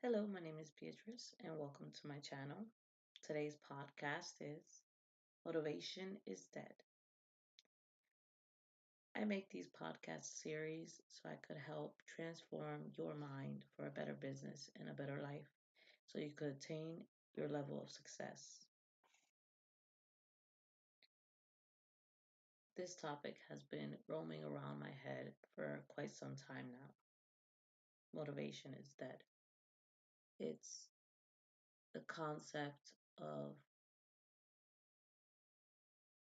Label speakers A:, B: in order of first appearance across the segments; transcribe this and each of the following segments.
A: Hello, my name is Beatrice, and welcome to my channel. Today's podcast is Motivation is Dead. I make these podcast series so I could help transform your mind for a better business and a better life so you could attain your level of success. This topic has been roaming around my head for quite some time now. Motivation is dead. It's the concept of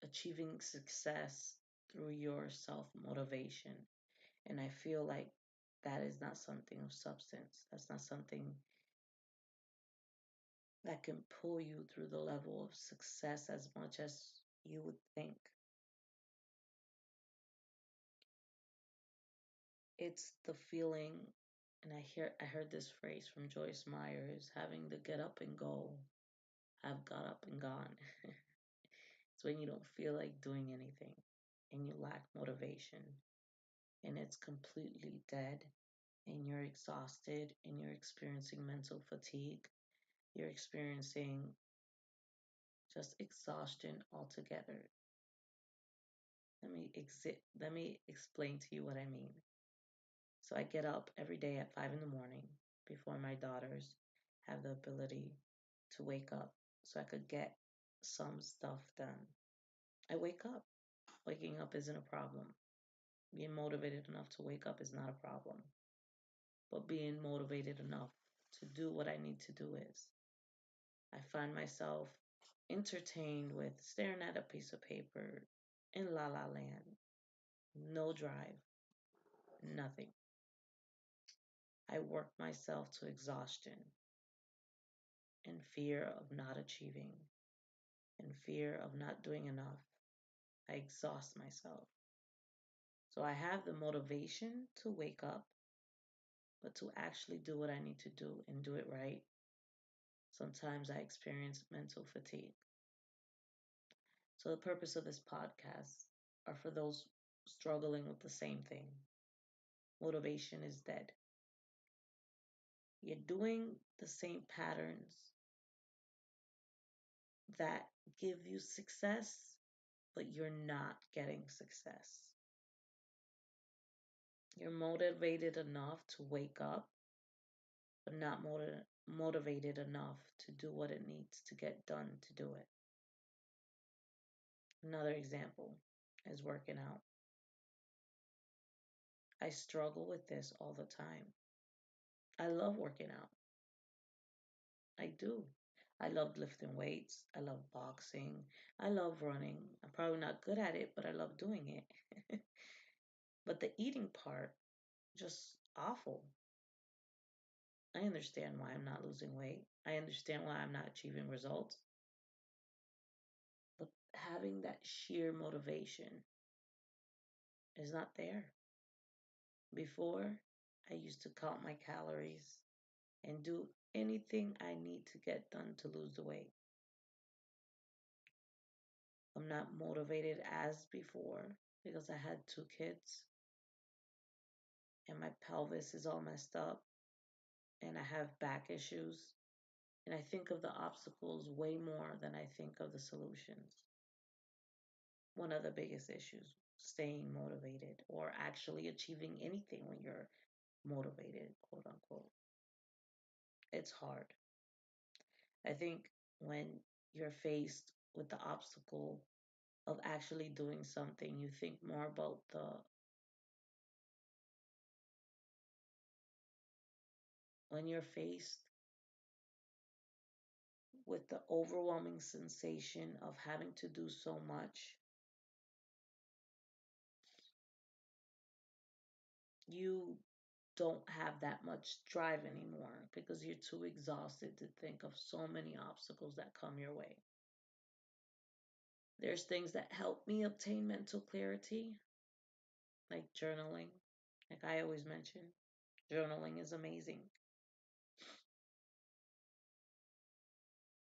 A: achieving success through your self motivation. And I feel like that is not something of substance. That's not something that can pull you through the level of success as much as you would think. It's the feeling, and I heard this phrase from Joyce Myers, having to get up and go, have got up and gone. It's when you don't feel like doing anything and you lack motivation and it's completely dead and you're exhausted and you're experiencing mental fatigue. You're experiencing just exhaustion altogether. Let me explain to you what I mean. So I get up every day at 5 in the morning before my daughters have the ability to wake up so I could get some stuff done. I wake up. Waking up isn't a problem. Being motivated enough to wake up is not a problem. But being motivated enough to do what I need to do is. I find myself entertained with staring at a piece of paper in La La Land. No drive, nothing. I work myself to exhaustion and fear of not achieving and fear of not doing enough. I exhaust myself. So I have the motivation to wake up, but to actually do what I need to do and do it right, sometimes I experience mental fatigue. So the purpose of this podcast are for those struggling with the same thing. Motivation is dead. You're doing the same patterns that give you success, but you're not getting success. You're motivated enough to wake up, but not motivated enough to do what it needs to get done to do it. Another example is working out. I struggle with this all the time. I love working out. I do. I love lifting weights. I love boxing. I love running. I'm probably not good at it, but I love doing it. But the eating part, just awful. I understand why I'm not losing weight. I understand why I'm not achieving results. But having that sheer motivation is not there. Before, I used to count my calories and do anything I need to get done to lose the weight. I'm not motivated as before because I had two kids and my pelvis is all messed up and I have back issues. And I think of the obstacles way more than I think of the solutions. One of the biggest issues, staying motivated or actually achieving anything when you're motivated, quote unquote. It's hard. I think when you're faced with the obstacle of actually doing something, you think more about the when you're faced with the overwhelming sensation of having to do so much, you don't have that much drive anymore because you're too exhausted to think of so many obstacles that come your way. There's things that help me obtain mental clarity, like journaling. Like I always mention, journaling is amazing.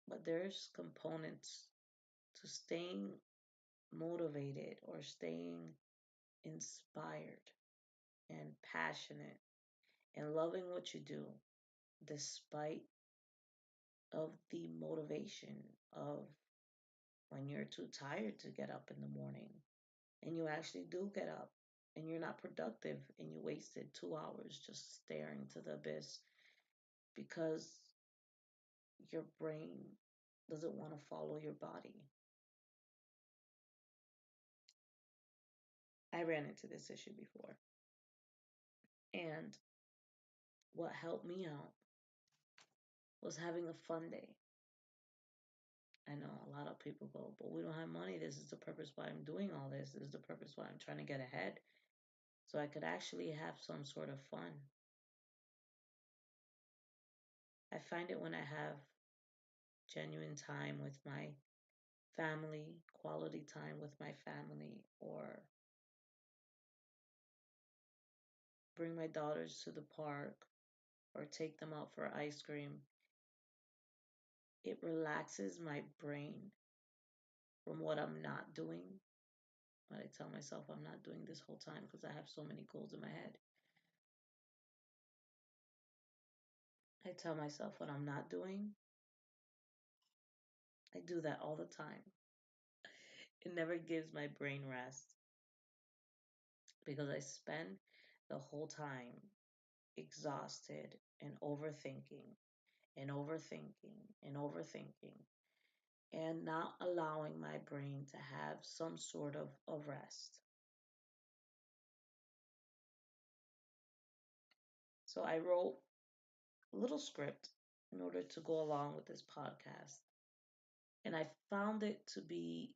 A: But there's components to staying motivated or staying inspired and passionate and loving what you do despite of the motivation of when you're too tired to get up in the morning and you actually do get up and you're not productive and you wasted 2 hours just staring to the abyss because your brain doesn't want to follow your body. I ran into this issue before. And what helped me out was having a fun day. I know a lot of people go, but we don't have money. This is the purpose why I'm doing all this. This is the purpose why I'm trying to get ahead. So I could actually have some sort of fun. I find it when I have genuine time with my family, quality time with my family, or bring my daughters to the park or take them out for ice cream. It relaxes my brain from what I'm not doing. But I tell myself I'm not doing this whole time because I have so many goals in my head. I tell myself what I'm not doing. I do that all the time. It never gives my brain rest because I spend the whole time exhausted and overthinking and overthinking and overthinking and not allowing my brain to have some sort of rest. So I wrote a little script in order to go along with this podcast. And I found it to be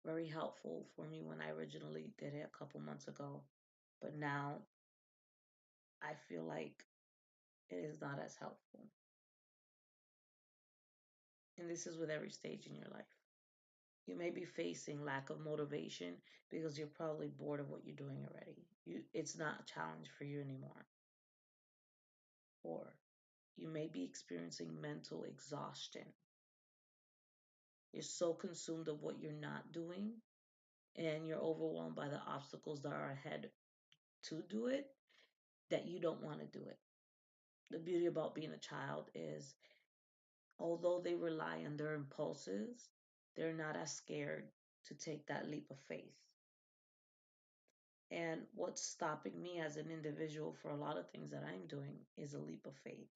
A: very helpful for me when I originally did it a couple months ago. But now I feel like it is not as helpful. And this is with every stage in your life. You may be facing lack of motivation because you're probably bored of what you're doing already. It's not a challenge for you anymore. Or you may be experiencing mental exhaustion. You're so consumed of what you're not doing and you're overwhelmed by the obstacles that are ahead to do it that you don't want to do it. The beauty about being a child is although they rely on their impulses, they're not as scared to take that leap of faith. And what's stopping me as an individual for a lot of things that I'm doing is a leap of faith.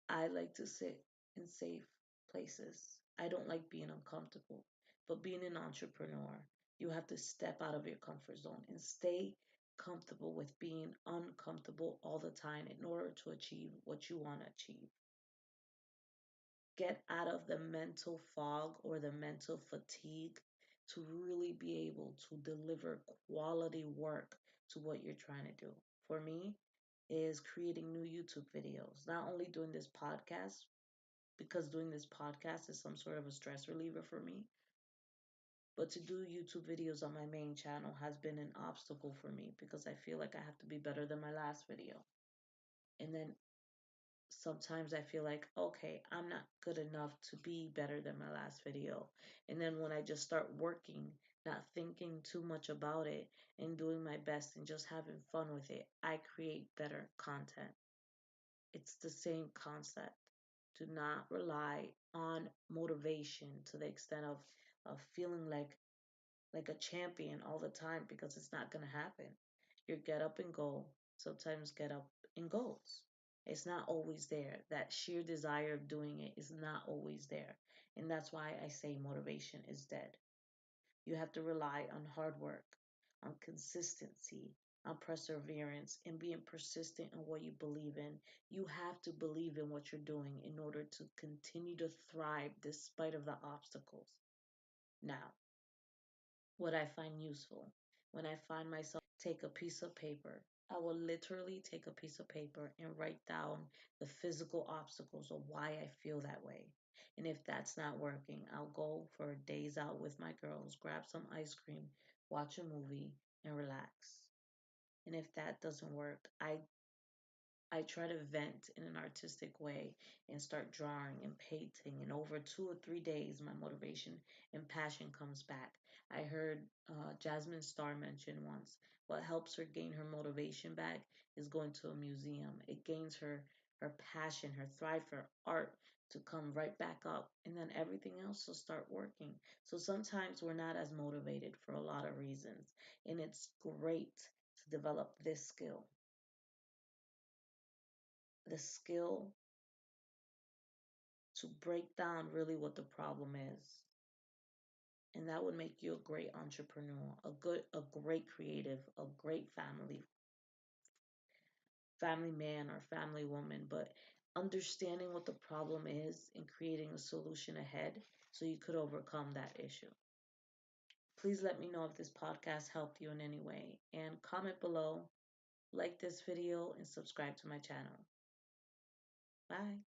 A: I like to sit in safe places. I don't like being uncomfortable. But being an entrepreneur, you have to step out of your comfort zone and stay comfortable with being uncomfortable all the time in order to achieve what you want to achieve. Get out of the mental fog or the mental fatigue to really be able to deliver quality work to what you're trying to do. For me, is creating new YouTube videos, not only doing this podcast, because doing this podcast is some sort of a stress reliever for me, but to do YouTube videos on my main channel has been an obstacle for me because I feel like I have to be better than my last video. And then sometimes I feel like, okay, I'm not good enough to be better than my last video. And then when I just start working, not thinking too much about it and doing my best and just having fun with it, I create better content. It's the same concept. Do not rely on motivation to the extent of feeling like a champion all the time because it's not going to happen. Your get up and go sometimes get up and goes. It's not always there. That sheer desire of doing it is not always there. And that's why I say motivation is dead. You have to rely on hard work, on consistency, on perseverance, and being persistent in what you believe in. You have to believe in what you're doing in order to continue to thrive despite of the obstacles. Now, what I find useful. When I find myself take a piece of paper, I will literally take a piece of paper and write down the physical obstacles of why I feel that way. And if that's not working, I'll go for days out with my girls, grab some ice cream, watch a movie, and relax. And if that doesn't work, I try to vent in an artistic way and start drawing and painting. And over 2 or 3 days, my motivation and passion comes back. I heard Jasmine Star mention once what helps her gain her motivation back is going to a museum. It gains her her passion, her thrive for art to come right back up, and then everything else will start working. So sometimes we're not as motivated for a lot of reasons, and it's great to develop this skill. The skill to break down really what the problem is. And that would make you a great entrepreneur, a great creative, a great family man or family woman, but understanding what the problem is and creating a solution ahead so you could overcome that issue. Please let me know if this podcast helped you in any way and comment below, like this video, and subscribe to my channel. Bye.